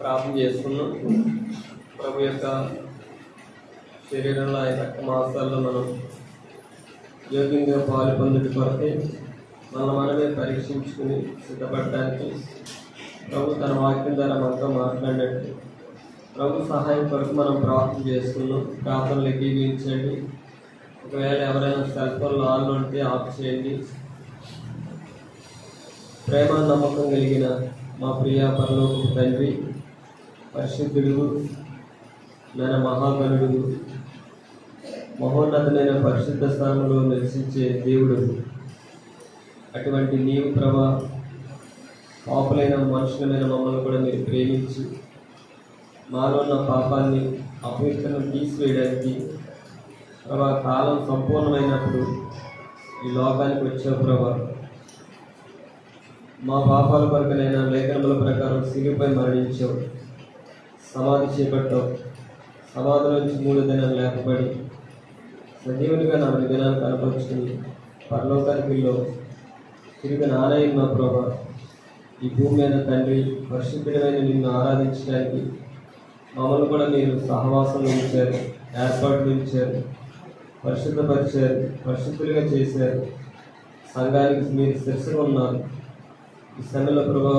ప్రార్థన చేసుకున్నాం. ప్రభు యొక్క శరీరంలో ఆయన రక్త మాంసాల్లో మనం యోగ్యంగా పాలు పొందుట కొరకే మనమే పరీక్షించుకుని సిద్ధపడడానికి ప్రభు తన వాక్యం ద్వారా మనతో మాట్లాడినట్టు ప్రభు సహాయం కొరకు మనం ప్రార్థన చేసుకున్నాం. ప్రార్థనలు ఎక్కించండి. ఒకవేళ ఎవరైనా సెల్ ఫోన్లో ఆన్లో ఉంటే ఆఫ్ చేయండి. ప్రేమ నమ్మకం కలిగిన మా ప్రియ పరలోకపు తండ్రి, పరిశుద్ధుడు, నేను మహాగణుడు, మహోన్నతమైన పరిశుద్ధ స్థానంలో నివసించే దేవుడు, అటువంటి నీవు ప్రభా పాపులైన మనుషులమైన మమ్మల్ని కూడా మీరు ప్రేమించి మాలో ఉన్న పాపాన్ని అపవిత్రను తీసివేయడానికి ప్రభా కాలం సంపూర్ణమైనప్పుడు ఈ లోకానికి వచ్చావు ప్రభా. మా పాపాల కొరకునైనా లేఖనముల ప్రకారం సిలువపై మరణించావు, సమాధి చేపట్టావు, సమాధి నుంచి 3 దినాలు లేకబడి సజీవునిగా 4 దినాలు కనపరుచుకుని పరలోకానికి వెళ్ళావు. తిరిగి నారాయణ మా ప్రభా ఈ భూమి మీద తండ్రి పరిశుద్ధుడైన నిన్ను ఆరాధించడానికి మమ్మల్ని కూడా మీరు సహవాసం ఉంచారు, ఏర్పాట్లు ఇచ్చారు, పరిశుద్ధపరిచారు, పరిశుద్ధులుగా చేశారు. సంఘానికి మీరు శిరస్సుగా ఉన్నారు. ఈ సమయంలో ప్రభా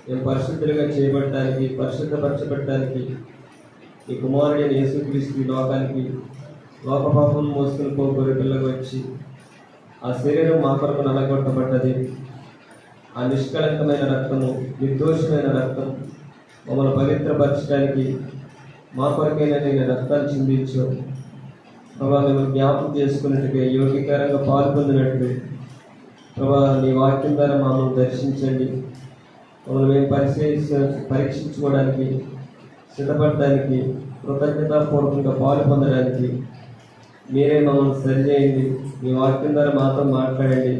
మేము పరిశుద్ధులుగా చేయబడటానికి, పరిశుద్ధపరచబడటానికి ఈ కుమారుడైన యేసుక్రీస్తు లోకానికి లోక పాపం మోసుకుని పోగొరి పిల్లగా వచ్చి ఆ శరీరం మా కొరకు నలగొట్టబడ్డది. ఆ నిష్కళంకమైన రక్తము, నిర్దోషమైన రక్తం మమ్మల్ని పవిత్రపరచడానికి మా కొరకైనా నేను రక్తాన్ని చిందించావు ప్రభా. మిమ్మల్ని జ్ఞాపకం చేసుకున్నట్టుగా యోగ్యకరంగా పాల్పొందినట్లు ప్రభా నీ వాక్యం ద్వారా మమ్మల్ని దర్శించండి. మమ్మల్ని మేము పరీక్షించుకోవడానికి, సిద్ధపడడానికి, కృతజ్ఞతాపూర్వకంగా పాలు పొందడానికి మీరే మమ్మల్ని సరిచేయండి. మీ వాక్యం ద్వారా మాతో మాట్లాడండి.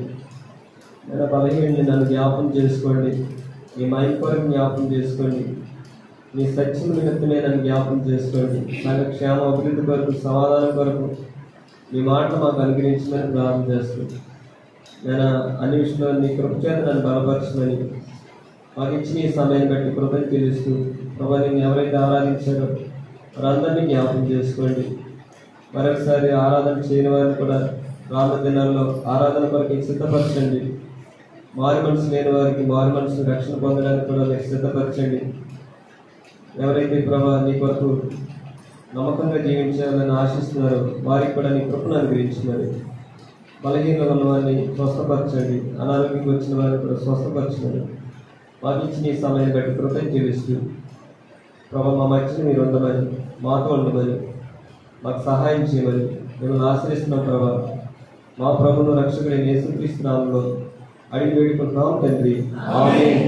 నేను బలహీనని నన్ను జ్ఞాపకం చేసుకోండి. మీ మైండ్ కొరకు జ్ఞాపకం చేసుకోండి. మీ సత్యం నిమిత్తమే నన్ను జ్ఞాపకం చేసుకోండి. నాకు క్షేమ అభివృద్ధి కొరకు, సమాధానం కొరకు మీ మాటలు మాకు అనుగ్రహించమని ప్రార్థన చేస్తుంది. నేను అన్ని విషయంలో నీ కృప చేత నన్ను బలపరచమని మాకు ఇచ్చిన ఈ సమయాన్ని బట్టి కృపను తెలుస్తూ ప్రభా నేను ఎవరైతే ఆరాధించారో వారందరినీ జ్ఞాపకం చేసుకోండి. మరొకసారి ఆరాధన చేయని వారిని కూడా రానున్న దినాల్లో ఆరాధన కొరకు సిద్ధపరచండి. మారు మనసు లేని వారికి మారు మనసు రక్షణ పొందడానికి కూడా మీరు సిద్ధపరచండి. ఎవరైతే ప్రభా నీ కొరకు నమ్మకంగా జీవించాలని ఆశిస్తున్నారో వారికి కూడా నీ కృపను అనుగ్రహించినది. బలహీనంగా ఉన్న వారిని స్వస్థపరచండి. అనారోగ్యంగా వచ్చిన వారిని కూడా స్వస్థపరచండి. మాకు ఇచ్చిన ఈ సమయాన్ని బట్టి కృపను చెల్లిస్తూ ప్రభా మా మధ్యన మీరు ఉండమని, మాతో ఉండమని, మాకు సహాయం చేయమని మిమ్మల్ని ఆశ్రయిస్తున్నాం ప్రభా. మా ప్రభువును రక్షకుడైన యేసుక్రీస్తు నామములో అడిగి వేడుకుంటున్నాం తండ్రి, ఆమేన్.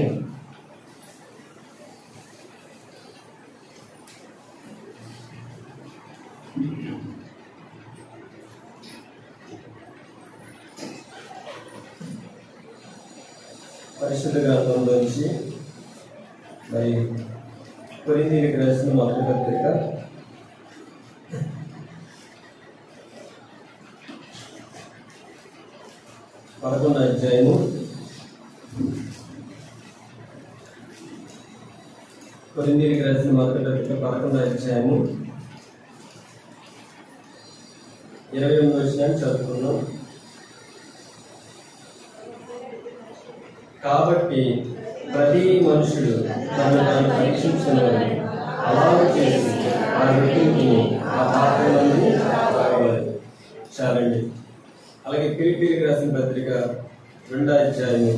పరిశుద్ధ గ్రంథంలోంచి మరి కొరింథీయులకు రాసిన మొదటి పత్రిక 11వ అధ్యాయము కొరింథీయులకు రాసిన మొదటి పత్రిక 11వ అధ్యాయము 28వ వచనాన్ని చదువుకున్నాం. కాబట్టి ప్రతి మనుషుడు తను పరీక్షించుకున్నది అలాగే చేసి ఆ వ్యక్తికి ఆ పాత్రలను తాగవాలి. చాలండి. అలాగే ఫిలిప్పీయులకు రాసిన పత్రిక 2వ అధ్యాయము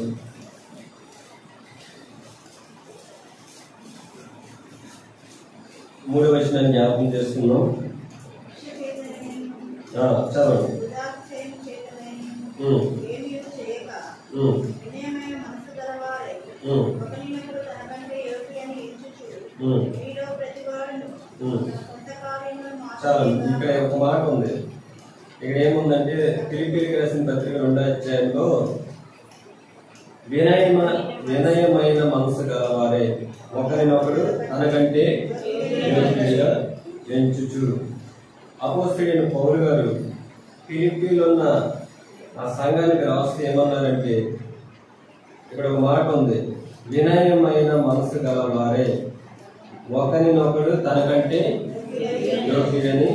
3వ వచనాన్ని జ్ఞాపకం చేసుకున్నాం. చదవండి. చాలా ఇక్కడ ఒక మాట ఉంది. ఇక్కడ ఏముందంటే ఫిలిప్పీయులకు రాసిన పత్రిక 2వ అధ్యాయంలో వినయమైన మనసు గలవారే ఒకరినొకడు తనకంటే యోగ్యుడిగా ఎంచుచు. అపోస్తలుడైన పౌలు గారు ఫిలిప్పీలో ఉన్న ఆ సంఘానికి రాస్తూ ఏమన్నారంటే ఇక్కడ ఒక మాట ఉంది, వినయమైన మనసు గలవారే ఒకరినొకడు తనకంటే యోగ్యుడని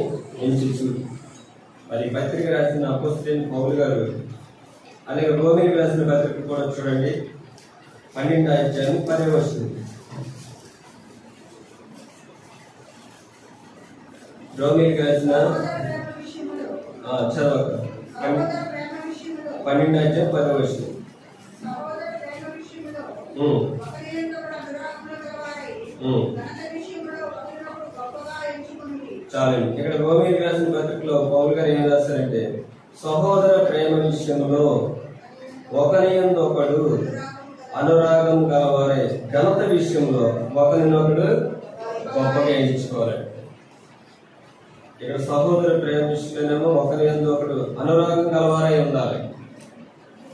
ఎంచుచు. మరి పత్రిక రాసిన అపోస్తలుడైన పౌలు గారు అలాగే రోమీయులకు రాసిన పత్రిక కూడా చూడండి 12వ అధ్యాయం 10వ వచనం. రోమీయులకు రాసిన చదవక 12వ అధ్యాయం 10వ వచనం. చాలండి. ఇక్కడ రోమీయులకు రాసిన పత్రికలో పౌలు గారు ఏం రాస్తారంటే, సహోదర ప్రేమ విషయంలో ఒకరియందు ఒకడు అనురాగం గలవారే, ఘనత విషయంలో ఒకరినొకడు గొప్పగా ఎంచుకోవాలి. ఇక్కడ సహోదర ప్రేమ విషయంలోనేమో ఒకరియందు ఒకడు అనురాగం గలవారై ఉండాలి.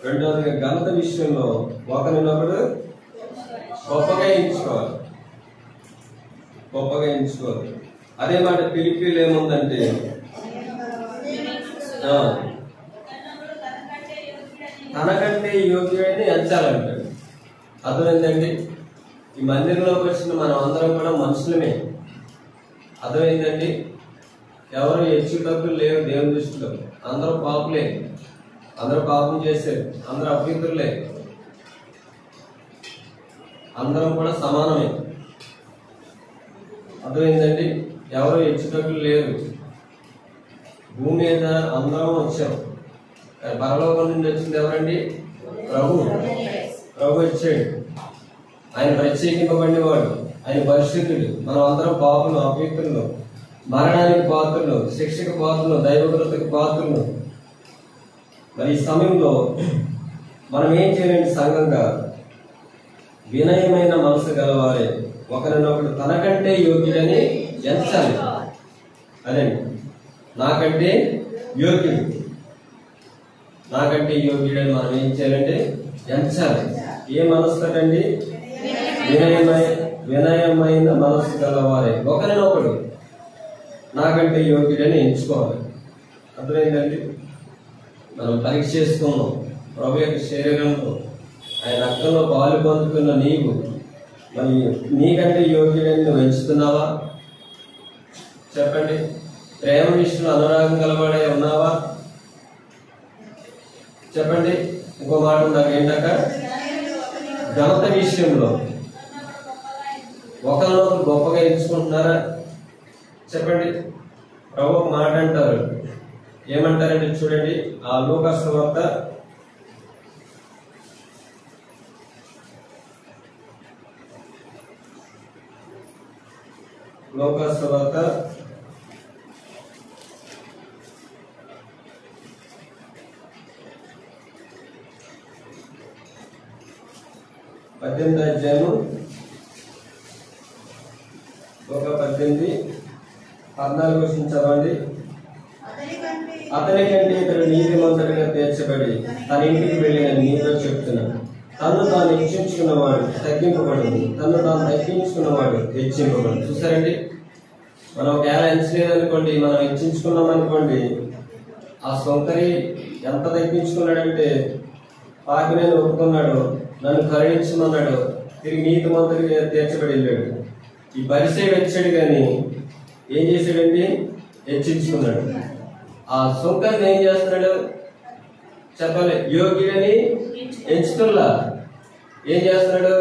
రెండవది ఘనత విషయంలో ఒకరినొకడు గొప్పగా ఎంచుకోవాలి. అదే మాట పిలిపిలు ఏముందంటే, తనకంటే యోగ్యుడని ఎంచాలంటాడు. అర్థమైందండి? ఈ మందిరంలోకి వచ్చిన మనం అందరం కూడా మనుషులమే. అర్థమైందండి? ఎవరు హెచ్చు తప్పులు లేవు దేవుని దృష్టిలో. అందరూ పాపులే, అందరూ పాపం చేశారు, అందరూ అపవిత్రులే, అందరం కూడా సమానమే. అర్థమైందండి? ఎవరు హెచ్చు తప్పులు లేరు. భూమి మీద అందరం వచ్చాం. పరలోకం నుండి వచ్చింది ఎవరండి? ప్రభు వచ్చాడు. ఆయన ప్రత్యేకింపబడినవాడు, ఆయన పరిశుద్ధుడు. మనం అందరం పాపులు, అపవిత్రులు, మరణానికి పాత్రలు, శిక్షకు పాత్రలు, దైవగ్రతకు పాత్రలు. మరి ఈ సమయంలో మనం ఏం చేయాలండి? సంఘంగా వినయమైన మనసు గలవారే, ఒకరినొకడు తనకంటే యోగ్యుడని ఎంచాలి. అదండి, నాకంటే యోగ్యుడని మనం ఏం చేయాలంటే ఎంచాలి. ఏ మనసుతోటండి? వినయమైన మనసు గలవారే, ఒకరినొకడు నాకంటే యోగ్యుడని ఎంచుకోవాలి. అర్థమైందండి? మనం పరీక్ష చేసుకున్నాం. ప్రభు యొక్క శరీరంలో ఆయన రక్తంలో పాలు పొందుతున్న నీవు మరి నీకంటే యోగ్యుడని నువ్వు ఎంచుతున్నావా? చెప్పండి. ప్రేమ విషయంలో అనురాగం గలవాడే ఉన్నావా? చెప్పండి. ఇంకో మాట నాకు ఏంటక, ఘనత విషయంలో ఒకరినొకరు గొప్పగా ఎంచుకుంటున్నారా? చెప్పండి. ప్రభు ఒక మాట అంటారు. ఏమంటారంటే చూడండి, ఆ లూకా సువార్త 18వ అధ్యాయము 18-14 క్వశ్చన్ చదవండి. అతని కంటే ఇతడు నీతిమంతుడిగా తీర్చబడి తన ఇంటికి వెళ్ళిన నీతో చెప్తున్నాడు. తను తాను హెచ్చించుకున్నవాడు తగ్గింపబడు, తను తాను తగ్గించుకున్నవాడు హెచ్చింపబడు. చూసారండి? మనం ఒకవేళ ఎంచలేదనుకోండి, మనం హెచ్చించుకున్నాం అనుకోండి, ఆ సొంతరి ఎంత తగ్గించుకున్నాడంటే, పాపినని ఒప్పుకున్నాడు, నన్ను కరుణించమన్నాడు, తిరిగి నీతిమంతుడిగా తీర్చబడి వెళ్ళాడు. ఈ పరిసయ్యుడు వచ్చాడు కానీ ఏం చేశాడండి? హెచ్చించుకున్నాడు. ఆ సొంతరిని ఏం చేస్తున్నాడు చెప్పాలి? యోగ్యుడని ఎంచుకున్నా ఏం చేస్తున్నాడు?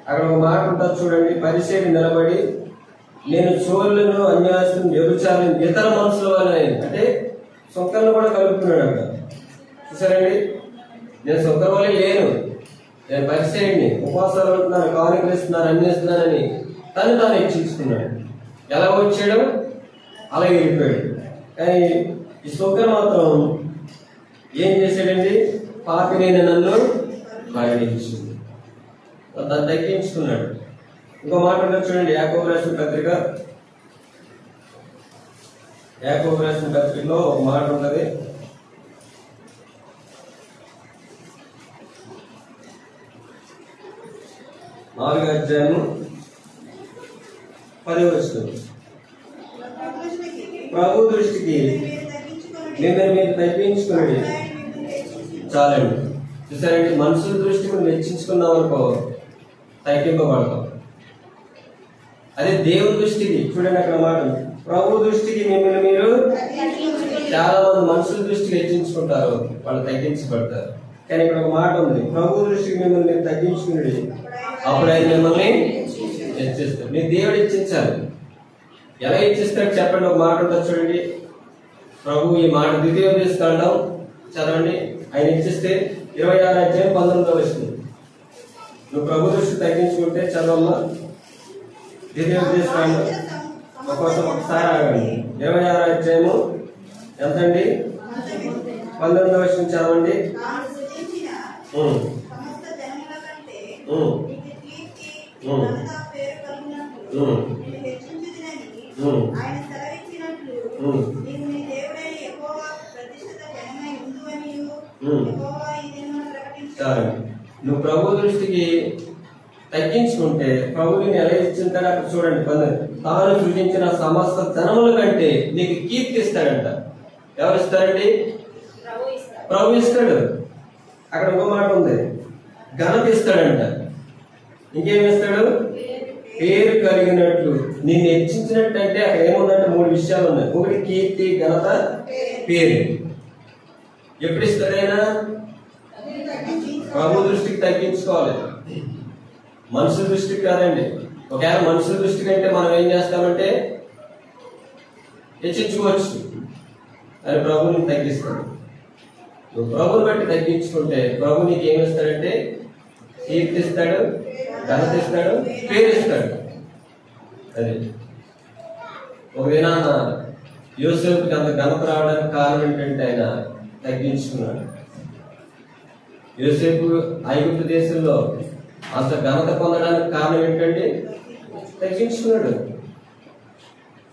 అక్కడ ఒక మాట ఉంటుంది చూడండి. పరిసయ్యుడు నిలబడి, నేను చోళ్ళను, అన్యాసులను, వ్యభిచారులను, ఇతర మనుషుల వాళ్ళని, అంటే సొంతలను కూడా కలుపుతున్నాడు అక్కడ. చూసారండి? నేను సొంత వాళ్ళే లేను, నేను పరిసయ్యుడిని, ఉపవాసాలు ఉంటున్నాను, కానుకలు ఇస్తున్నాను, అన్ని ఇస్తున్నానని తను తాను హెచ్చించుకున్నాడు. ఎలా వచ్చాడు అలాగే వెళ్ళిపోయాడు. కానీ ఈ సొంతరు మాత్రం ఏం చేశాడండి? పాపినైన నన్ను కరుణించు, తను తగ్గించుకున్నాడు. ఇంకో మాట చూడండి, యాకోబు రాసిన పత్రికలో ఒక మాట ఉన్నది. నాలుగో అధ్యాయము 10వ వచనం. ప్రభు దృష్టికి మిమ్మల్ని మీరు తగ్గించుకుని చాలండి. చూసారండి? మనుషుల దృష్టికి మనం హెచ్చించుకున్నాం అనుకో, తగ్గింపబడతాం. అదే దేవుని దృష్టికి. చూడండి అక్కడ మాట, ప్రభు దృష్టికి మిమ్మల్ని మీరు, చాలా మంది మనుషుల దృష్టికి హెచ్చించుకుంటారు, వాళ్ళు తగ్గించబడతారు. కానీ ఇక్కడ ఒక మాట ఉంది, ప్రభు దృష్టికి మిమ్మల్ని మీరు తగ్గించుకుని అప్పుడు ఆయన మిమ్మల్ని హెచ్చిస్తాడు. నీ దేవుడు హెచ్చించాలి. ఎలా హెచ్చిస్తాడు చెప్పండి, ఒక మాట ఉంటుంది చూడండి. ప్రభు ఈ మాట ద్వితీయోపదేశకాండం చదవండి. ఆయన హెచ్చిస్తే 26 అధ్యాయం 19వ వచనం. నువ్వు ప్రభు దృష్టి తగ్గించుకుంటే చదవమ్మా. ద్వితీయోపదేశకాండం ఒకసారి ఆగండి. 26 అధ్యాయము ఎంతండి? 19వ వచనం చదవండి. నువ్వు ప్రభు దృష్టికి తగ్గించుకుంటే ప్రభుని ఎలా ఇచ్చింటాడు అక్కడ చూడండి. తాను సృజించిన సమస్త జనముల కంటే నీకు కీర్తి ఇస్తాడంట. ఎవరు ఇస్తారండి? ప్రభు ఇస్తాడు. అక్కడ ఒక మాట ఉంది, ఘనత ఇస్తాడంట. ఇంకేమి ఇస్తాడు? పేరు కలిగినట్లు నిన్ను హెచ్చించినట్టు. అంటే అక్కడ ఏముందంటే 3 విషయాలు ఉన్నాయి. ఒకటి కీర్తి, ఘనత, పేరు. ఎప్పుడు ఇస్తాడైనా? ప్రభు దృష్టికి తగ్గించుకోవాలి, మనుషుల దృష్టికి కాదండి. ఒకవేళ మనుషుల దృష్టి కంటే మనం ఏం చేస్తామంటే హెచ్చించుకోవచ్చు, అని ప్రభుని తగ్గిస్తాడు. నువ్వు ప్రభుని బట్టి తగ్గించుకుంటే ప్రభు నీకు ఏమిస్తాడంటే కీర్తి ఇస్తాడు, ఘనత ఇస్తాడు, పేరు ఇస్తాడు. అది ఒక దినాన యోసేపుకి అంత ఘనత రావడానికి కారణం ఏంటంటే ఆయన తగ్గించుకున్నాడు. యోసేపు ఐగుప్తు దేశంలో అంత ఘనత పొందడానికి కారణం ఏంటంటే తగ్గించుకున్నాడు.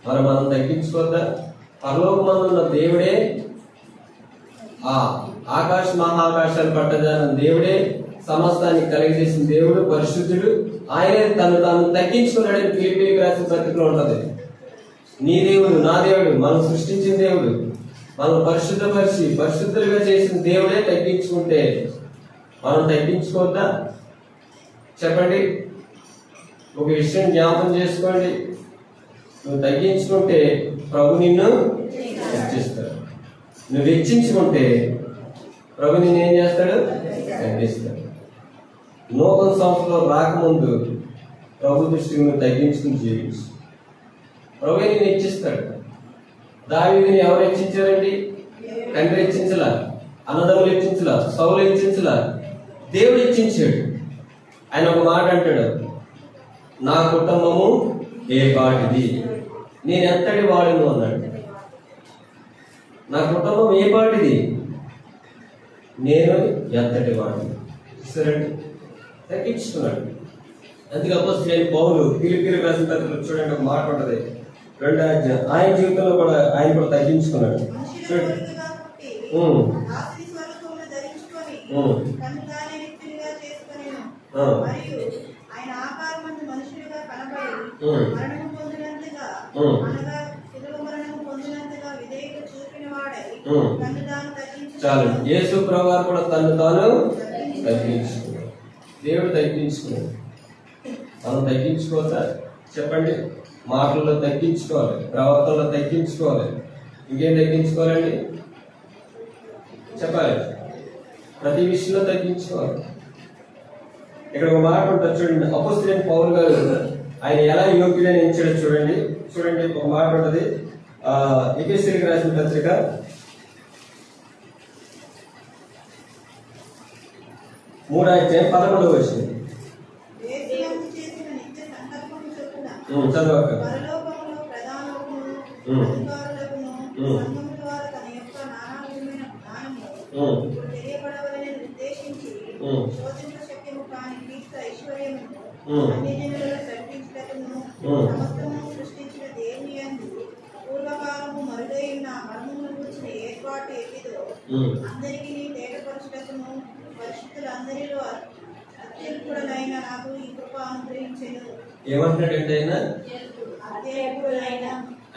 మరి మనం తగ్గించుకోద్దా? పరలోకమందున్న దేవుడే, ఆ ఆకాశ మహాకాశాలు పట్టజాలని దేవుడే, సమస్తాన్ని కలిగజేసిన దేవుడు, పరిశుద్ధుడు. ఆయనే తాను తగ్గించుకున్నాడని ఫిలిప్పీయులకు రాసిన పత్రికలో ఉంటది. నీ దేవుడు, నా దేవుడు, మనం సృష్టించిన దేవుడు, మనం పరిశుద్ధపరిచి పరిశుద్ధులుగా చేసిన దేవుడే తగ్గించుకుంటే మనం తగ్గించుకోవద్దా? చెప్పండి. ఒక విషయం జ్ఞాపకం చేసుకోండి, నువ్వు తగ్గించుకుంటే ప్రభు నిన్ను హెచ్చిస్తాడు. నువ్వు హెచ్చించుకుంటే ప్రభు నిన్ను ఏం చేస్తాడు? తగ్గిస్తాడు. నూతన సంవత్సరంలో రాకముందు ప్రభు దృష్టిని నువ్వు తగ్గించుకుని జీవించు, ప్రభు నిన్ను హెచ్చిస్తాడు. దావీదుని ఎవరు హెచ్చించారండి? తండ్రి హెచ్చించలా, అన్నదమ్ములు హెచ్చించలా, సౌలు హెచ్చించలా, దేవుడు హెచ్చించాడు. ఆయన ఒక మాట అంటాడు, నా కుటుంబము ఏ పాటిది, నేను ఎంతటి వాడును అన్నాడు. నా కుటుంబం ఏ పాటిది, నేను ఎంతటి వాడిని. సరేండి, తగ్గించుకున్నాడు. అందుకే అపోస్తలుడైన పౌలు ఫిలిప్పీయులకు రాసిన పత్రికలో చూడండి ఒక మాట ఉంటది, 2వ అధ్యాయం. ఆయన జీవితంలో కూడా ఆయన కూడా తగ్గించుకున్నాడు. చూడండి, చాలు. యేసు ప్రభువు కూడా తను తాను తగ్గించుకున్నాడు. దేవుడు తగ్గించుకున్నాడు. మనం తగ్గించుకోవచ్చా? చెప్పండి. మాటల్లో తగ్గించుకోవాలి, ప్రవర్తనలో తగ్గించుకోవాలి, ఇంకేం తగ్గించుకోవాలండి? చెప్పాలి. ప్రతి విషయంలో తగ్గించుకోవాలి. ఇక్కడ ఒక మాట ఉంటుంది చూడండి, అపోస్తలుడైన పౌలు గారు ఆయన ఎలా యోగ్యుడని ఎంచాడో చూడండి. చూడండి, ఒక మాట ఉంటుంది, ఎఫెసీయులకు రాసిన పత్రిక 3వ అధ్యాయం 11వ వచనం. చదవక. ఏమంటున్నాడంటే ఆయన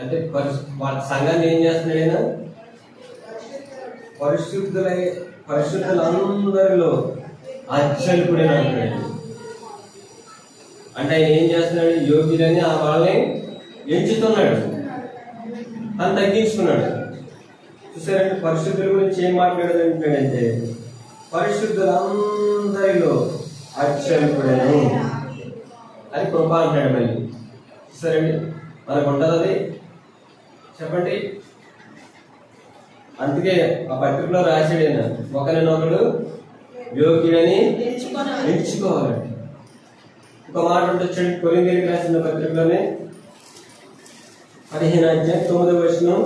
అంటే వాళ్ళ సంఘాన్ని ఏం చేస్తున్నాడు ఆయన? పరిశుద్ధులందరిలో అత్యల్పుడని అంటున్నాడు. అంటే ఆయన ఏం చేస్తున్నాడు? యోగ్యులని ఆ వాళ్ళని ఎంచుతున్నాడు, తను తగ్గించుకున్నాడు. చూసారంటే పరిశుద్ధుల గురించి ఏం మాట్లాడాలంటే, పరిశుద్ధులందరిలో అత్యల్పుడను అని కృప అంటాడు. మళ్ళీ చూసారండి, మనకు ఉంటుంది అది, చెప్పండి. అందుకే ఆ పత్రికలో రాశాడైనా, ఒకరినొకడు యోగ్యుడని ఎంచుకోవాలండి. ఒక మాట ఉంటుంది, కొరింథీయులకు రాసిన పత్రికలోనే 15వ అధ్యాయం 9వ వచనం.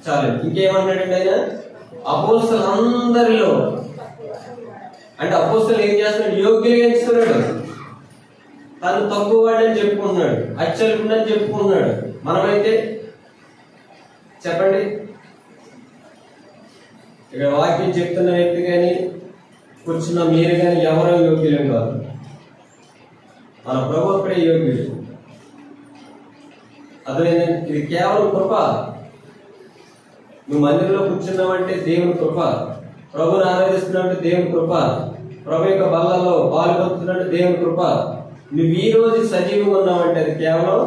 చాలు, ఇంకేమన్నాడండి ఆయన? అపోస్తలులందరిలో. అంటే అపోస్తలు ఏం చేస్తున్నాడు? యోగ్యులుగా ఎంచుకున్నాడు. తను తక్కువ వాడని చెప్పుకుంటున్నాడు, అచ్చలుకుండని చెప్పుకుంటున్నాడు. మనమైతే చెప్పండి, ఇక్కడ వాక్యం చెప్తున్న వ్యక్తి కానీ కూర్చున్న మీరు కానీ ఎవరో యోగ్యులం కాదు. మన ప్రభు అప్పుడే యోగ్యుడు. అదేంటంటే ఇది కేవలం కృప. నువ్వు మందిరంలో కూర్చున్నావంటే దేవుని కృప, ప్రభుని ఆరాధిస్తున్నావంటే దేవుని కృప, ప్రభు యొక్క బల్లలో పాల్గొంటున్నావంటే దేవుని కృప. నువ్వు ఈ రోజు సజీవంగా ఉన్నావంటే అది కేవలం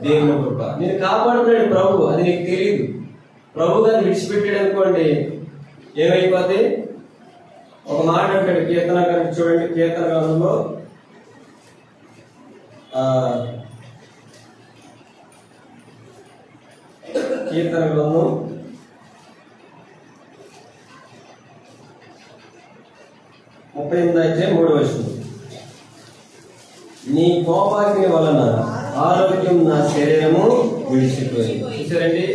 దేవుని కృప. నేను కాపాడుతున్నాడు ప్రభు, అది నీకు తెలియదు. ప్రభు గారిని విడిచిపెట్టాడు అనుకోండి, ఏమైపోతే ఒక మాట అంటాడు కీర్తన గారికి. చూడండి, కీర్తన గ్రంథంలో కీర్తన గ్రంథం 38వ అధ్యాయం 3వ వచనం. నీ కోపాగ్ని వలన ఆరోగ్యం నా శరీరము విడిచిపోయింది. చూసారండి,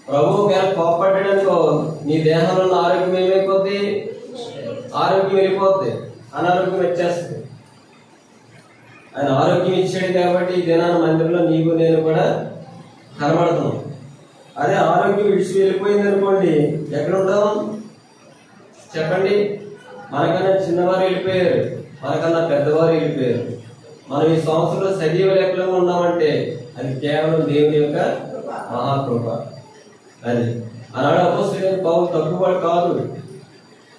ప్రభు గారు కోపడ్డాడనుకో నీ దేహంలో ఉన్న ఆరోగ్యం ఏమైపోద్ది? ఆరోగ్యం వెళ్ళిపోద్ది, అనారోగ్యం వచ్చేస్తుంది. ఆయన ఆరోగ్యం ఇచ్చాడు కాబట్టి ఈ దినాన మందిరంలో నీకు నేను కూడా కనబడుతున్నాం. అదే ఆరోగ్యం విడిచి వెళ్ళిపోయింది అనుకోండి, ఎక్కడ ఉంటాం? చెప్పండి. మనకన్నా చిన్నవారు వెళ్ళిపోయారు, మనకన్నా పెద్దవారు వెళ్ళిపోయారు. మనం ఈ సంవత్సరంలో సజీవ లెక్కలో ఉన్నామంటే అది కేవలం దేవుని యొక్క మహాకృప. అది ఆనాడు అపోస్తలుడైన పౌలు తక్కువవాడు కాదు,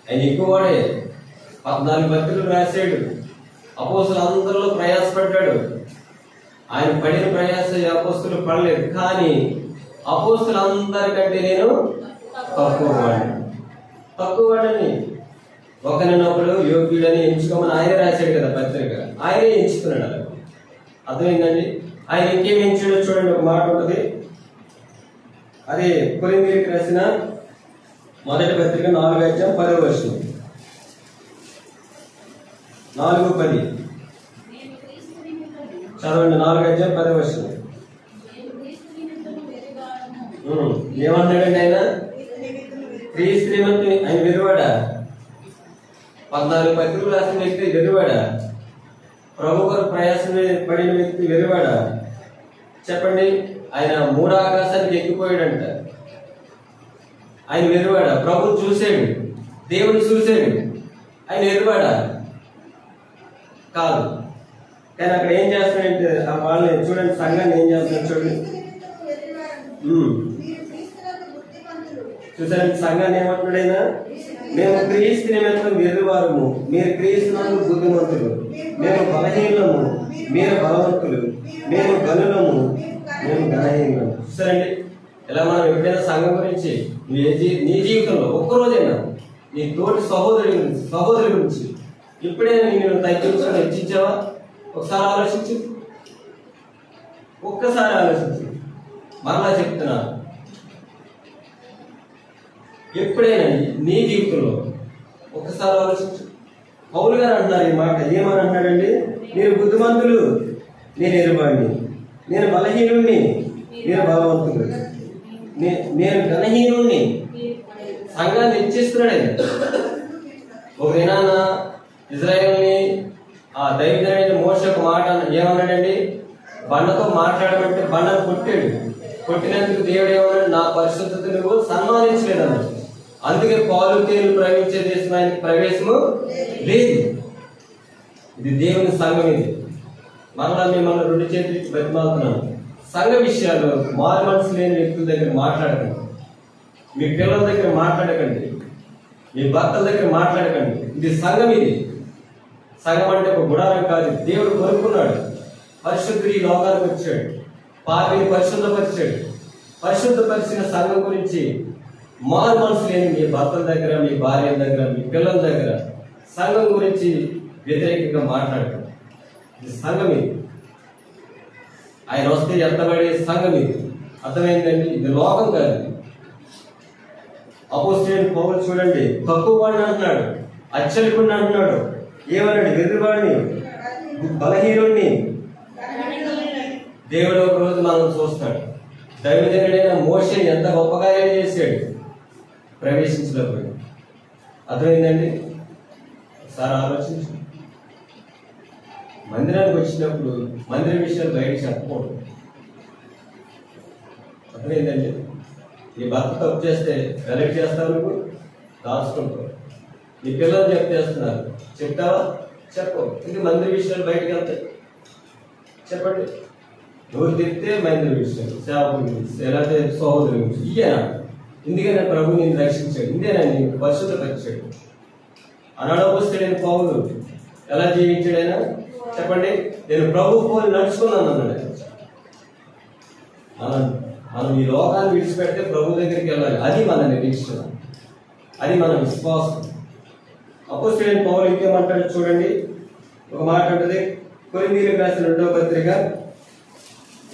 ఆయన ఎక్కువవాడే. 14 పత్రికలు రాశాడు, అపోస్తలులందరిలో ప్రయాసపడ్డాడు. ఆయన పడిన ప్రయాస ఈ అపోస్తలు పడలేదు, కానీ అపోస్తలులందరికంటే నేను తక్కువవాడని ఒకరినొకడు యోగ్యుడని ఎంచుకోమని ఆయన రాశాడు కదా పత్రిక. ఆయనే ఎంచుకున్నాడు. అలా అర్థమైందండి. ఆయన ఇంకేం ఎంచాడో చూడండి, ఒక మాట ఉంటుంది. అదే కొరింథీయులకు రాసిన మొదటి పత్రిక 4వ అధ్యాయం 10వ వచనం. 4:10 చదవండి. 4వ అధ్యాయం 10వ వచనం. ఏమన్నాడండి ఆయన? క్రీస్తు నిమిత్తం ఆయన వెలువాడా? 14 పత్రికలు రాసిన వ్యక్తి వెలువాడా? ప్రభు గారు ప్రయాసం పడిన వ్యక్తి వెలువాడా? చెప్పండి. ఆయన 3వ ఆకాశానికి ఎక్కిపోయాడంట. ఆయన వెలువాడా? ప్రభు చూశాడు, దేవుడు చూశాడు. ఆయన వెలువాడా? కాదు. కానీ అక్కడ ఏం చేస్తాడంటే ఆ వాళ్ళని చూడండి, సంఘాన్ని ఏం చేస్తున్నాడు చూడండి. చూసారండి, సంఘాన్ని ఏమంటున్నాడైనా? మేము క్రీస్తు నిమిత్తం వెర్రివారము, మీరు క్రీస్తునందు బుద్ధిమంతులు. మేము బలహీనము, మీరు బలవంతులు. మేము గనులము, మేము ఘనహీనము. చూసారండి, ఇలా మనం ఎప్పుడైనా సంఘం గురించి నీ జీవితంలో ఒక్కరోజైనా నీ తోటి సహోదరి గురించి ఎప్పుడైనా నేను తగ్గించుకొని హెచ్చించావా? ఒకసారి ఆలోచించు, ఒక్కసారి ఆలోచించు. మరలా చెప్తున్నా, ఎప్పుడైనా నీ జీవితంలో ఒక్కసారి ఆలోచించు. పౌలు గారు అంటున్నారు ఈ మాట. ఏమని అంటున్నాడండి? మీరు బుద్ధిమంతులు, నేను ఎరువాడిని. నేను బలహీనుణ్ణి, మీరు బలవంతులు. నేను ఘనహీనుణ్ణి. సంఘాన్ని హెచ్చిస్తున్నాడు ఆయన. ఒక దినాన ఇజ్రాయేల్ని ఆ దైవజనుడైన మోషే ఒక మాట ఏమన్నాడండి? బండతో మాట్లాడమంటే బండను కొట్టాడు. కొట్టినందుకు దేవుడు ఏమన్నాడు? నా పరిశుద్ధత నువ్వు సన్మానించలేదు అన్నాడు. అందుకే పాలు తేనెలు ప్రవహించే దేశం ఆయనకి ప్రవేశము లేదు. ఇది దేవుని సంఘం. ఇది మరలా మిమ్మల్ని 2 చేతులకి బతిమాలుతున్నాను. సంఘ విషయాలు మారు మనసు లేని వ్యక్తుల దగ్గర మాట్లాడకండి, మీ పిల్లల దగ్గర మాట్లాడకండి. మీ భర్తల దగ్గర మాట్లాడకండి. ఇది సంఘం. ఇది సంఘం అంటే ఒక గుడారం కాదు. దేవుడు కోరుకున్నాడు. పరిశుద్ధుడు ఈ లోకానికి వచ్చాడు. పాపిని పరిశుద్ధపరిచాడు. పరిశుద్ధపరిచిన సంఘం గురించి మారు మనసు లేని మీ భర్తల దగ్గర, మీ భార్యల దగ్గర, మీ పిల్లల దగ్గర సంఘం గురించి వ్యతిరేకంగా మాట్లాడకండి. ఇది సంఘం. ఇది ఆయన వస్తే ఎత్తబడే సంఘం. ఇది అర్థమైందండి. ఇది లోకం కాదు. అపోస్తలుడైన పౌలు చూడండి, తక్కువ వాడిని అంటున్నాడు, అచ్చలికుడిని అంటున్నాడు. ఏమన్నాడు? వెర్రివాడిని, బలహీనుడిని. దేవుడు ఒక రోజు మనం చూస్తాడు. దైవజనుడైన మోషే ఎంత గొప్పగా చేశాడు ప్రవేశించలేకపోయాడు. అర్థమైందండి. ఒకసారి ఆలోచించు. మందిరానికి వచ్చినప్పుడు మందిర విషయాలు బయటకు చెప్పకూడదు. అర్థమైందండి. నీ భర్త తప్పు చేస్తే వెనక్కి చేస్తావు, నువ్వు దాచుకుంటావు. నీ పిల్లలు చేస్తున్నారు, చెప్తావా? చెప్పు. ఇది మందిర విషయాలు బయటకు వెళ్తాయి. చెప్పండి. నువ్వు తిరిగితే మందిర విషయాలు, సేవకుల గురించి, లేకపోతే సహోదరుల గురించి. ఇదేనా? ఇందుకనే ప్రభు నేను రక్షించాడు. ఇందేనా నేను పరిశుద్ధపరిచాడు. అనాడవస్తుడైన పౌలు ఎలా జీవించాడైనా చెప్పండి. నేను ప్రభు పోలి నడుచుకున్నాను అన్నాడు. మనం ఈ లోకాన్ని విడిచిపెడితే ప్రభు దగ్గరికి వెళ్ళాలి. అది మన నిరీక్షణ, అది మన విశ్వాసం. అపోస్తలుడైన పౌలు ఇంకేమంటాడు చూడండి. ఒక మాట ఉంటుంది. కొరింథీయులకు రాసిన 2వ పత్రిక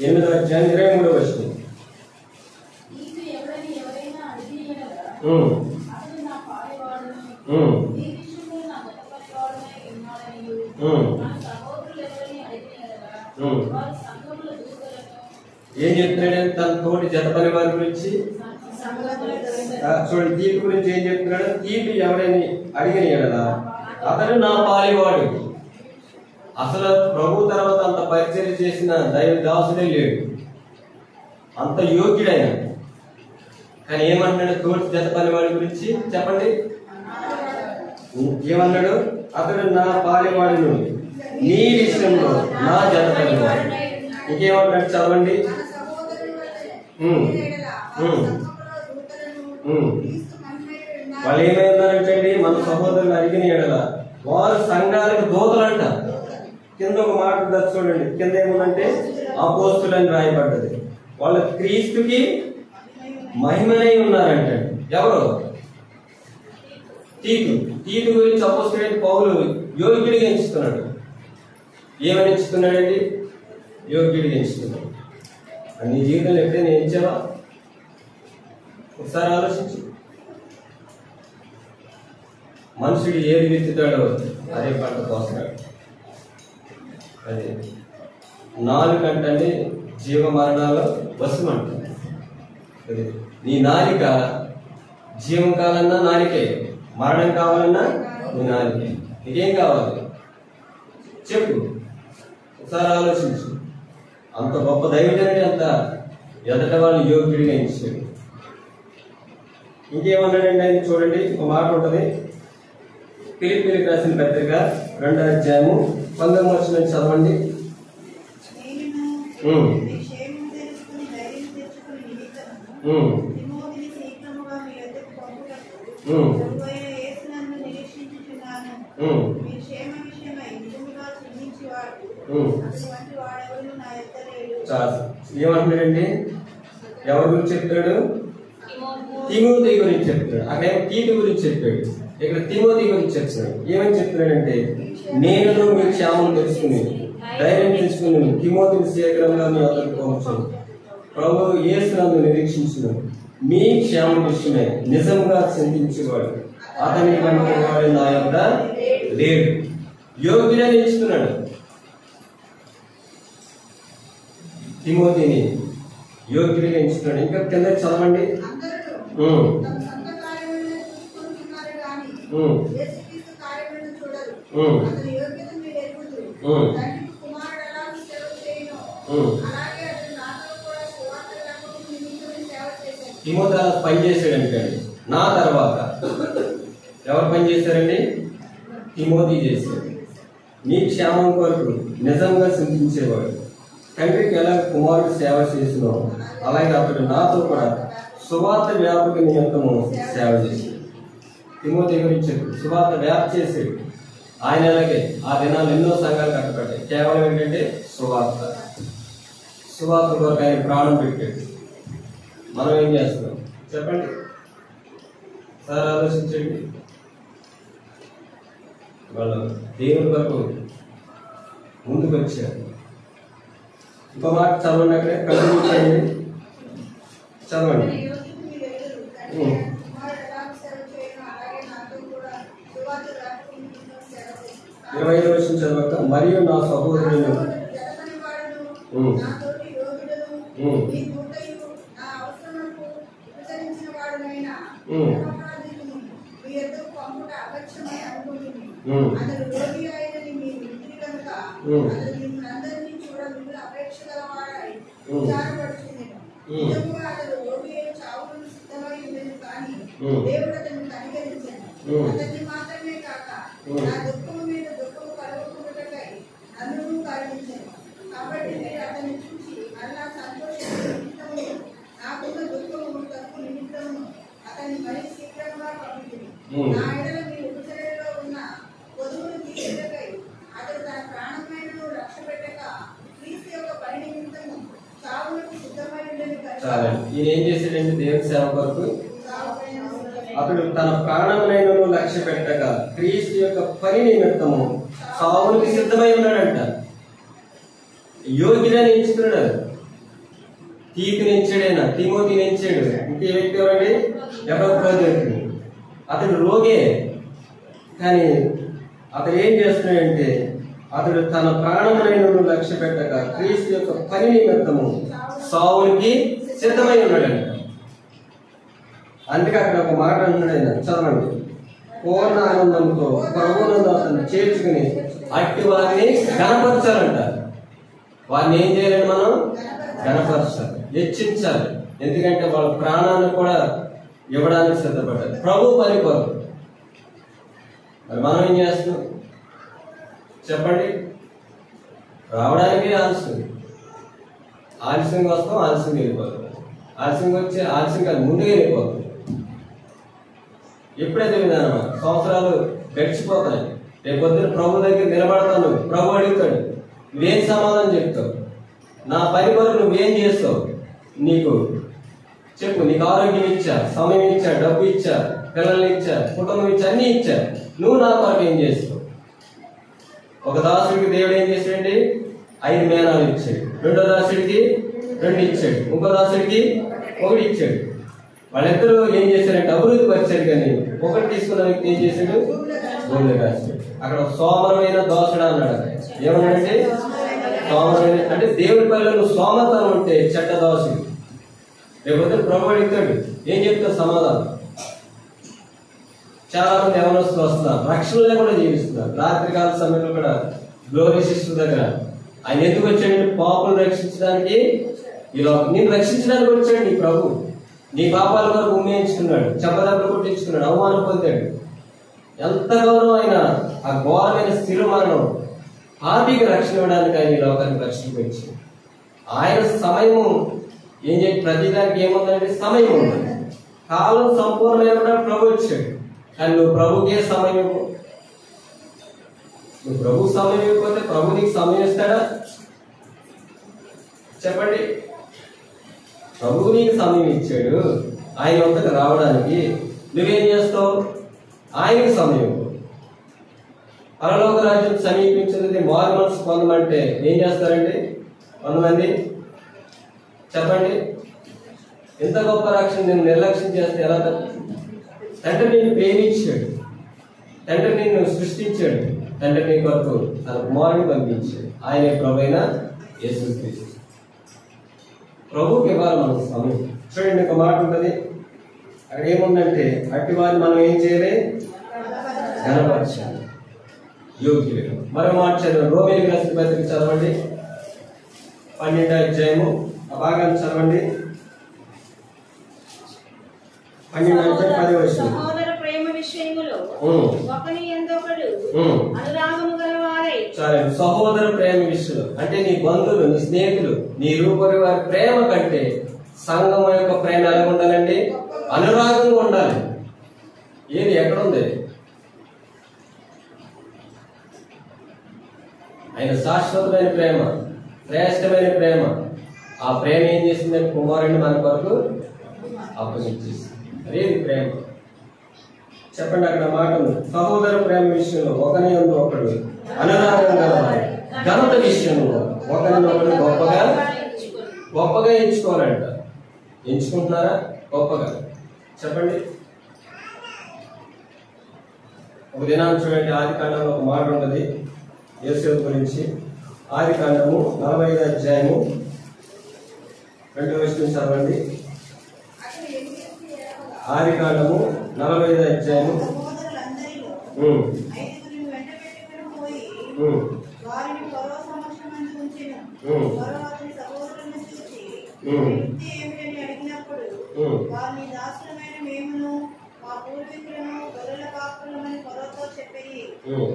8వ అధ్యాయం 23వ వచనం. ఏం చెప్తున్నాడు? తన తోటి జత పని వారి గురించి చూడండి. తీపి గురించి ఏం చెప్తున్నాడు? తీపి ఎవరైనా అడిగిన ఎడలా అతడు నా పాలివాడు. అసలు ప్రభు తర్వాత అంత పరిచయం చేసిన దైవ దాసుడే లేడు, అంత యోగ్యుడైన. కానీ ఏమన్నాడు? తోటి జత పని వాడి గురించి చెప్పండి. ఏమన్నాడు? అతడు నా పాలివాడును, నీ విషయంలో నా జత పనివాడు. ఇంకేమన్నాడు? చదవండి. వాళ్ళు ఏమైందంటే మన సహోదరులు అడిగిన ఎడల వారు సంఘాలకు దూతలంట. కింద ఒక మాట ఉంటుంది చూడండి. కింద ఏముందంటే అపోస్తులని రాయబడ్డది. వాళ్ళ క్రీస్తుకి మహిమనై ఉన్నారంట. ఎవరు? తీతు గురించి అపోస్తలుడైన పౌలు యోగ్యుడిగా ఎంచుతున్నాడు. ఏమని ఎంచుతున్నాడండి? యోగ్యుడిగా ఎంచుతున్నాడు. నీ జీవితంలో ఎప్పుడైనా ఎంచావా? ఒకసారి ఆలోచించు. మనుషుడు ఏది విత్తుతాడో అదే పంట కోస్తాడు. అదే నాలుకంటే జీవ మరణాలు వశమంట. అదే నీ నాలిక జీవం కావాలన్నా నాలికే, మరణం కావాలన్నా నీ నాలికే. నీకేం కావాలి చెప్పు. ఒకసారి ఆలోచించు. అంత గొప్ప దైవజనుడి అంత ఎదట వాళ్ళు యోగ్యుడిగా ఇచ్చాడు. ఇంకేమన్నాడండి ఆయన చూడండి. ఒక మాట ఉంటుంది. ఫిలిప్పీయులకు రాసిన పత్రిక 2వ అధ్యాయము 19వ వచనం చదవండి. ఏమంటున్నాడండి? ఎవరి గురించి చెప్తాడు? తిమోతి గురించి చెప్తాడు. అక్కడ తీతు గురించి చెప్పాడు. ఇక్కడ తిమోతి గురించి చెప్తాడు. ఏమని చెప్తున్నాడంటే, నేను మీ క్షేమం తెలుసుకుని ధైర్యం తెచ్చుకుని తిమోతిని శీఘ్రంగా మీ వద్దకు పంపుతాను. ప్రభు యేసునందు నిరీక్షించును మీ క్షేమం విషయమే నిజంగా చింతించేవాడు అతని కంటే వాడు నా యొక్క లేడు. యోగ్యుడని ఇస్తున్నాడు తిమోతిని, యోగ్యుడిగా ఎంచుకున్నాడు. ఇంకా కింద చదవండి. తిమోతి పని చేశాడంటే నా తర్వాత ఎవరు పని చేశారండి? తిమోతి చేశాడు. నీ క్షేమం కొరకు నిజంగా చింతించేవాడు. తండ్రికి ఎలా కుమారుడు సేవ చేసినో అలాగే అతడు నాతో కూడా సువార్త వ్యాపక నిమిత్తము సేవ చేశాడు. తిమోతి గురించి సువార్త వ్యాప్తి చేసాడు. ఆయన అలాగే ఆ దినాలు ఎన్నో సంఘాలు కట్టబడ్డాయి. కేవలం ఏంటంటే సువార్త కొరకు ఆయన ప్రాణం పెట్టాడు. మనం ఏం చేస్తున్నాం చెప్పండి సార్, ఆలోచించండి. వాళ్ళు దేవుని కొరకు ముందుకు వచ్చారు. ఇంకో మాట చదవండి, అక్కడే కంటిన్యూ చదవండి. 25వ వచనం చదవక, మరియు నా సహోదరులు కాబట్టి మీరు అతన్ని చూసి మళ్ళా సంతోషించు, నాకున్న దుఃఖము తప్పు నిమిత్తము అతన్ని మరి శీఘ్రంగా పంపించింది. నా ఎడల మీ ఉపచర్యలో ఉన్న వధువును తీసేటకై అతడు తన ప్రాణమైన రక్ష పెట్టక క్రీస్తు యొక్క పని నిమిత్తము చావులకు సిద్ధమై ఉండని. ఈయన ఏం చేశాడంటే దేవుని సేవ కొరకు అతడు తన ప్రాణమునైన లక్ష్య పెట్టక క్రీస్తు యొక్క పని నిమిత్తము సావునికి సిద్ధమై ఉన్నాడంట. యోగ్యుడని ఎంచుకున్నాడు. తీతుని ఎంచాడైనా, తిమోతిని ఎంచాడు. ఇంకే వ్యక్తి ఎవరండి? ఎపఫ్రోదితు. అతడు రోగే, కానీ అతడు ఏం చేస్తున్నాడంటే అతడు తన ప్రాణమునైన లక్ష్య పెట్టక క్రీస్తు యొక్క పని నిమిత్తము సావునికి సిద్ధమై ఉన్నాడంట. అందుకే అక్కడ ఒక మాట అంటున్నాడు ఆయన, చదవండి. పూర్ణ ఆనందంతో ప్రభువునందు అతను చేర్చుకుని అట్టి వారిని గణపరచాలంట. వారిని ఏం చేయాలండి? మనం గణపరచాలి, హెచ్చించాలి. ఎందుకంటే వాళ్ళ ప్రాణాన్ని కూడా ఇవ్వడానికి సిద్ధపడ్డారు ప్రభు పని కొరకు. మరి మనం ఏం చేస్తున్నాం చెప్పండి? రావడానికి ఆలస్యంగా వస్తాం, ఆలస్యంగా వెళ్ళిపోతాం. ఆలస్యంగా వచ్చి ఆలస్యంగా ముందుగా వెళ్ళిపోతాం. ఎప్పుడైతే విధానం సంవత్సరాలు గడిచిపోతాయి. రేపు పొద్దున ప్రభు దగ్గర నిలబడతాను, ప్రభు అడుగుతాడు, నువ్వేం సమాధానం చెప్తావు? నా పని కొరకు నువ్వేం చేస్తావు? నీకు చెప్పు. నీకు ఆరోగ్యం ఇచ్చా, సమయం ఇచ్చా, డబ్బు ఇచ్చా, పిల్లల్ని ఇచ్చా, కుటుంబం ఇచ్చా, అన్ని ఇచ్చా. నువ్వు నా కొరకు ఏం చేస్తావు? ఒక దాసుడికి దేవుడు ఏం చేశాడండి? 5 మేనాలు ఇచ్చాడు. రెండో దాసుడికి 2 ఇచ్చాడు. ఇంకో దాసుడికి 1 ఇచ్చాడు. వాళ్ళిద్దరూ ఏం చేశారంటే అభివృద్ధి పరిచారు. కానీ ఒకటి తీసుకున్న వ్యక్తి ఏం చేశాడు? భూమిలో రాశాడు. అక్కడ సోమరమైన దోషుడు అన్నాడు. ఏమన్నాడంటే సోమరమైన అంటే దేవుడి పనిలో నువ్వు సోమతనం ఉంటే చెడ్డ దోషుడు. రేపు ప్రభు అడుగుతాడు, ఏం చెప్తావు సమాధానం? చాలా మంది యవనస్తులు వస్తున్నారు, రక్షణ లేకుండా జీవిస్తున్నారు. రాత్రికాల సమయంలో కూడా గ్లోరీ సిస్టర్ దగ్గర ఆయన ఎందుకు వచ్చాడంటే పాపులను రక్షించడానికి, నేను రక్షించడానికి వచ్చాడు నీ ప్రభు. నీ పాపాల వరకు ఉమ్మేయించుకున్నాడు, చెప్పదప్పుడు కొట్టించుకున్నాడు, అవమానం పొందాడు. ఎంత గౌరవం అయినా ఆ ఘోరమైన స్థిర మరణం పాపికి రక్షణ ఇవ్వడానికి ఆయన ఈ లోకానికి రక్షణ పెంచి ఆయన సమయము ఏం చెప్పి ప్రతిదానికి ఏముందంటే సమయం ఉంది. కాలం సంపూర్ణమైన ప్రభు వచ్చాడు. కానీ నువ్వు ప్రభుకే సమయం ఇవ్వు. నువ్వు ప్రభు సమయం ఇవ్వకపోతే ప్రభు నీకు సమయం ఇస్తాడా చెప్పండి? ప్రభు నీకు సమయం ఇచ్చాడు ఆయన వద్దకు రావడానికి. నువ్వేం చేస్తావు? ఆయనకి సమయం. పరలోక రాజ్యం సమీపించినది మారు మనసు పొందమంటే ఏం చేస్తారండి కొంతమంది? చెప్పండి. ఎంత గొప్ప రక్షణ నేను నిర్లక్ష్యం చేస్తే ఎలా తప్పు? తండ్రి నిన్ను ప్రేమించాడు, తండ్రి నిన్ను సృష్టించాడు, తండ్రి నీ కొరకు తన కుమారుని పంపించాడు. ఆయనే ప్రభు అయిన యేసుక్రీస్తు. ప్రభుకి ఇవ్వాలి మనం సమయం. చూడండి, ఒక మాట ఉంటుంది అక్కడ ఏముందంటే అట్టి వారిని మనం ఏం చేయాలి? గణపరచాలి, యోగ్యులు. మరో మాట చదవండి, రోమీయులకు రాసిన పత్రిక చదవండి 12వ అధ్యాయము ఆ భాగాన్ని చదవండి. 12వ అధ్యాయం 10వ వచనం. సహోదర ప్రేమ విషయములో ఒకని యందొకడు అనురాగము గలవారై. సరే, సహోదర ప్రేమ విషయంలో అంటే నీ బంధువులు, నీ స్నేహితులు, నీ రూపరి వారి ప్రేమ కంటే సంఘం యొక్క ప్రేమ ఎలా ఉండాలండి? అనురాగంగా ఉండాలి. ఏది ఎక్కడుంది? ఆయన శాశ్వతమైన ప్రేమ, శ్రేష్టమైన ప్రేమ. ఆ ప్రేమ ఏం చేసిందని కుమారుడిని మన కొరకు అప్పగించేసింది. అదేది ప్రేమ? చెప్పండి. అక్కడ మాట ఉంది, సహోదర ప్రేమ విషయంలో ఒకని యందు ఒకడు అనురాగం గలవారు, ఘనత విషయంలో ఒకరినొకడు గొప్పగా ఎంచుకోవాలంట. ఎంచుకుంటున్నారా? గొప్పగా చెప్పండి. ఒక దినాన్ని చూడండి, ఆది కాండంలో ఒక మాట ఉన్నది యోసేపు గురించి. ఆది కాండము 45వ అధ్యాయము 2వ వచనం చదవండి. ఆది కాండము 45వ అధ్యాయము.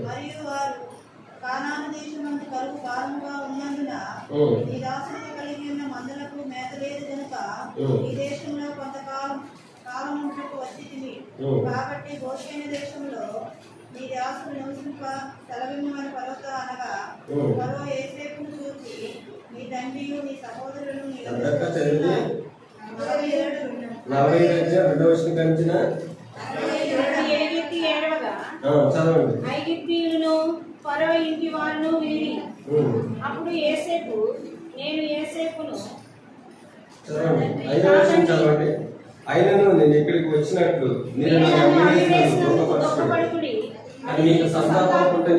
మరియు వారు కానాను దేశమందు కరువు కారణంగా ఉన్నందున ఈ దాసులకు కలిగి ఉన్న మందులకు మేత లేదు కనుక ఈ దేశంలో కొంతకాలం ఉంటూ వచ్చింది. కాబట్టి గోషేను దేశంలో నీ దాసులు నివసింప సెలవిమ్మని పర్వత అనగా ఫరో యోసేపును చూసి నీ తండ్రియు నీ సహోదరులు ఐగుప్తీయులను ఫరో ఇంటి వారును విని అప్పుడు యోసేపు నేను యోసేపును అయినను నేను ఇక్కడికి వచ్చినట్లు మీరు మీకు సంతాపకుంటే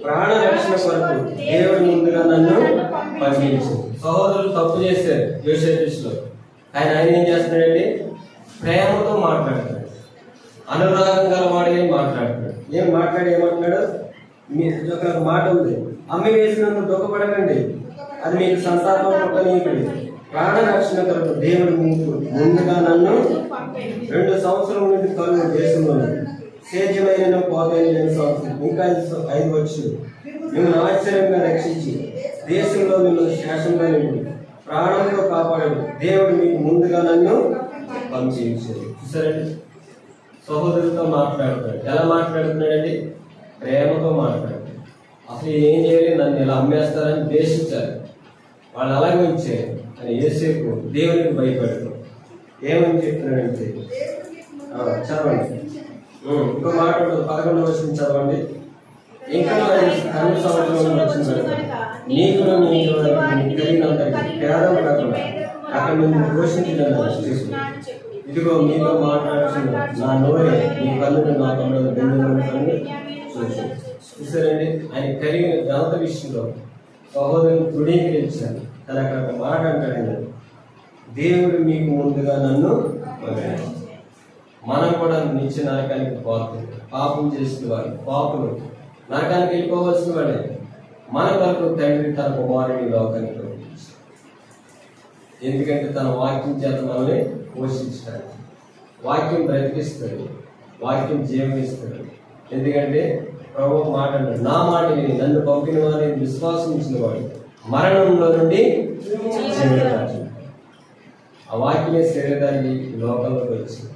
ప్రాణ రక్షణ కొరకు దేవుడి ముందుగా నన్ను పంపించు. సహోదరులు తప్పు చేశారు యోసేపు విషయంలో. ఆయన ఏం చేస్తున్నాడండి? ప్రేమతో మాట్లాడతాడు, అనురాగం గలవాడే మాట్లాడుతున్నాడు. ఏమంటున్నాడు? మీ ఒక మాట ఉంది, అమ్మి వేసినందుకు దుఃఖపడకండి, అది మీకు సంతాపం పుట్టనీయకండి, ప్రాణ రక్షణ కొరకు దేవుడు ముందుగా నన్ను 2 సంవత్సరం నుండి కరువు దేశంలో సేద్యమైన పోతైన 2 సంవత్సరం ఇంకా 5 వచ్చు మిమ్మల్ని ఆశ్చర్యంగా రక్షించి దేశంలో మిమ్మల్ని శాసనంగా నిండి ప్రాణంతో కాపాడు దేవుడు మీకు ముందుగా నన్ను పంపించాడు. చూసారండి, సహోదరులతో మాట్లాడుతున్నాడు. ఎలా మాట్లాడుతున్నాడండి? ప్రేమతో మాట్లాడుతున్నాడు. అసలు ఏం చేయాలి? నన్ను ఇలా అమ్మేస్తారని ద్వేషించారు, వాళ్ళు అలాగే ఉంచారు. అని యోసేపు దేవునికి భయపడతాడు. ఏమని చెప్తున్నాడంటే చదవండి, ఇంకో మాట 11వ వచనం చదవండి. ఇంకా 2 సంవత్సరం వచ్చిన నీకు కలిగినంత పేదం కాకుండా అక్కడ నువ్వు పోషించడం చేసుకున్నాను. ఇదిగో మీతో మాట్లాడుతున్న నా నోరే మీ కన్నును నా కన్నుల బెందువులను చూసారండి. ఆయన కలిగిన ఘనత విషయంలో సహోదరుని తృణీకరించాను. కానీ అక్కడ ఒక మాట అంటాడు, దేవుడు మీకు ముందుగా నన్ను పంపాడు. మనం కూడా నిత్య నరకానికి పోతుంది. పాపం చేసిన వాడు, పాపులు నరకానికి వెళ్ళిపోవలసిన వాడే. మన వరకు తండ్రి తన కుమారుని లోకానికి పంపించాడు. ఎందుకంటే తన వాక్యం చేత మనల్ని పోషించాడు. వాక్యం బ్రతికిస్తాడు, వాక్యం జీవనిస్తాడు. ఎందుకంటే ప్రభు మాట అన్నాడు, నా మాట విని నన్ను పంపిన వారిని విశ్వాసించిన వాడు మరణంలో నుండి జీవనరాజు. ఆ వాక్యమే శరీరాన్ని లోకంలోకి వచ్చింది.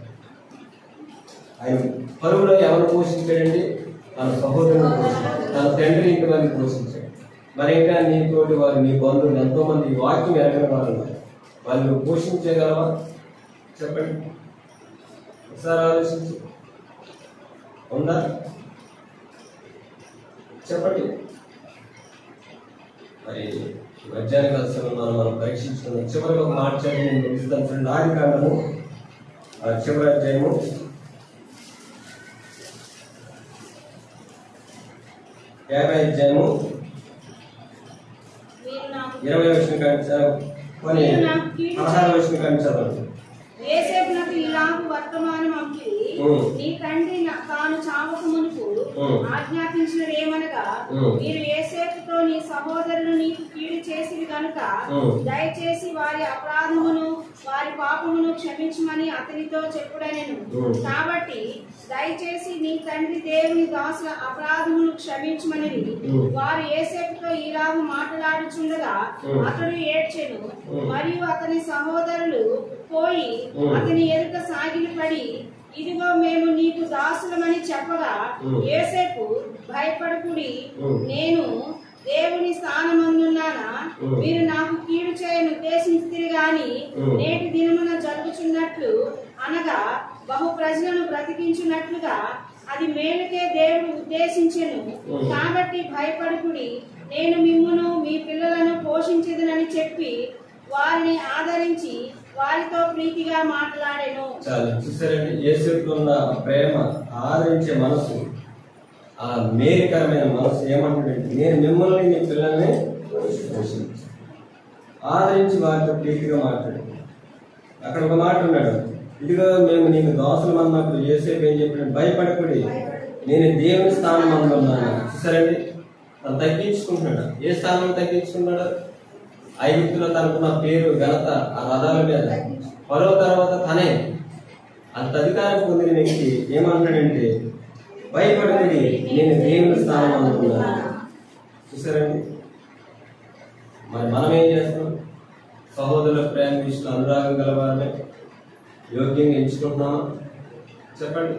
ఆయన పరువులో ఎవరు పోషించాడండి? తన సహోదరుని పోషించాడు, తన తండ్రి ఇంటి వారిని పోషించాడు. మరి ఇంకా నీ తోటి వారు, నీ బంధువులు ఎంతో మంది ఈ వాక్యం ఎరగని వారు ఉన్నారు. వాళ్ళు పోషించగలవా? చెప్పండి, ఒకసారి ఆలోచించి. ఉందా? చెప్పండి. మరి మధ్యాహ్న కాలంలో మనం పరీక్షించుకున్నాం. చివరికి ఒక మాట చదివి నేను ముగిస్తాను ఫ్రెండ్. ఆది కాండము చివరి అధ్యాయము 50వ అధ్యాయము 20వ వచనం కానీ 16వ వచనం కానీ చదవండి. యోసేపునకు ఇలాగు వర్తమానం పంపి, నీ తండ్రి తాను చావక మునుపు ఆజ్ఞాపించినదేమనగా, మీరు యోసేపుతో నీ సహోదరులు నీకు కీడు చేసివి కనుక దయచేసి వారి అపరాధమును వారి పాపమును క్షమించమని అతనితో చెప్పుడనెను. కాబట్టి దయచేసి నీ తండ్రి దేవుని దాసుల అపరాధమును క్షమించమని వారు యోసేపుతో ఇలాగు మాట్లాడుచుండగా అతడు ఏడ్చెను. మరియు అతని సహోదరులు పోయి అతని ఎదుట సాగిలపడి ఇదిగో మేము నీకు దాసులమని చెప్పగా యోసేపు భయపడకుడి, నేను దేవుని స్థానమందున్నానా? మీరు నాకు కీడు చేయను ఉద్దేశించితిరి గాని నేటి దినమున జరుగుచున్నట్లు అనగా బహు ప్రజలను బ్రతికించున్నట్లుగా అది మేలుకే దేవుడు ఉద్దేశించెను. కాబట్టి భయపడకుడి, నేను మిమ్మును మీ పిల్లలను పోషించదునని చెప్పి వారిని ఆదరించి వారితో ప్రీతిగా మాట్లాడెను. చాలా చూసారండి, యేసుకు ఉన్న ప్రేమ, ఆదరించే మనసు, ఆ మేలుకరమైన మనసు ఏమంటాడంటే, నేను మిమ్మల్ని మీ పిల్లల్ని ఆదరించి వారితో ప్రీతిగా మాట్లాడు. అక్కడ ఒక మాట ఉన్నాడు, ఇదిగో మేము నీకు దోసలు అన్నప్పుడు యేసేపు ఏం చెప్పాడు? భయపడకుడి, నేను దేవుని స్థానం అందున్నాను. చూసారండి, తను తగ్గించుకుంటున్నాడు. ఏ స్థానం తగ్గించుకున్నాడు? ఐగుప్తులో తనకున్న పేరు, ఘనత, ఆ రథాల మీద ఫరో తర్వాత తనే అంత అధికారం పొందిన వ్యక్తి ఏమంటాడంటే, భయపడకుడి, నేను దేవుని స్థానం అందుకున్నాను. చూసారండి, మరి మనం ఏం చేస్తున్నాం? సహోదరుల ప్రేమ విషయంలో అనురాగం గలవారిని యోగ్యంగా ఎంచుకుంటున్నామా? చెప్పండి.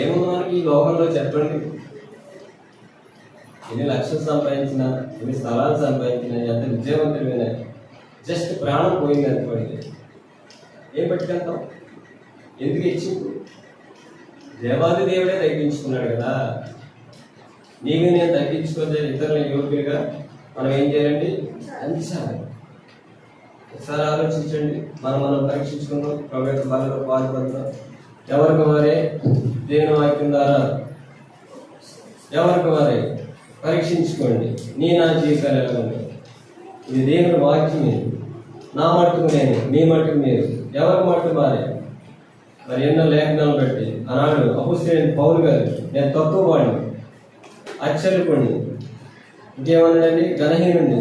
ఏముంది మనకి ఈ లోకంలో? చెప్పండి. ఎన్ని లక్షలు సంపాదించినా, ఎన్ని స్థలాలు సంపాదించినా, ఎంత విజయవంతుడైనా, జస్ట్ ప్రాణం పోయింది అనుకోండి, ఏం పట్టుకెళ్తాం? ఎందుకు ఇచ్చింది? దేవాది దేవుడే తగ్గించుకున్నాడు కదా. నీవు నేను తగ్గించుకోతే ఇతరుల యోగ్యంగా మనం ఏం చేయాలండి? అంచాలి. ఒకసారి ఆలోచించండి, మనం పరీక్షించుకుందాం. ప్రభు యొక్క బలలో పాల్పడతాం. ఎవరికి వారే దేవుని వాక్యం ద్వారా ఎవరికి వారే పరీక్షించుకోండి. నా జీవితాలు ఎలా ఉంది? ఇది దేవుని వాక్యం. నా మట్టుకు నేను, మీ మట్టుకు మీరు, ఎవరి మట్టు వారే. మరి ఎన్నో లేఖనాలు బట్టి ఆనాడు అపుస్తలుడైన పౌలు గారు, నేను తక్కువ వాడిని, అచ్చలుకుని, ఇంకేమన్నాడండి? ఘనహీనుండి,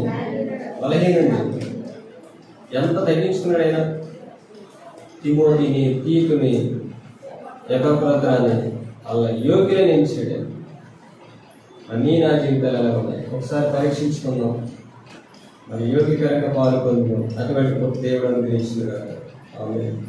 బలహీనుండి. ఎంత తగ్గించుకున్నాడు ఆయన? తిమోతిని, తీతుని, ఎపఫ్రొదితుని అలా యోగ్యులని ఎంచాడు. మరి నా జీవితాలు ఎలా ఉన్నాయి? ఒకసారి పరీక్షించుకుందాం. మరి యోగ్యకరంగా పాల్గొందాం. అటువంటి గొప్ప దేవుడు అనుగ్రహించుగాక. ఆమేన్.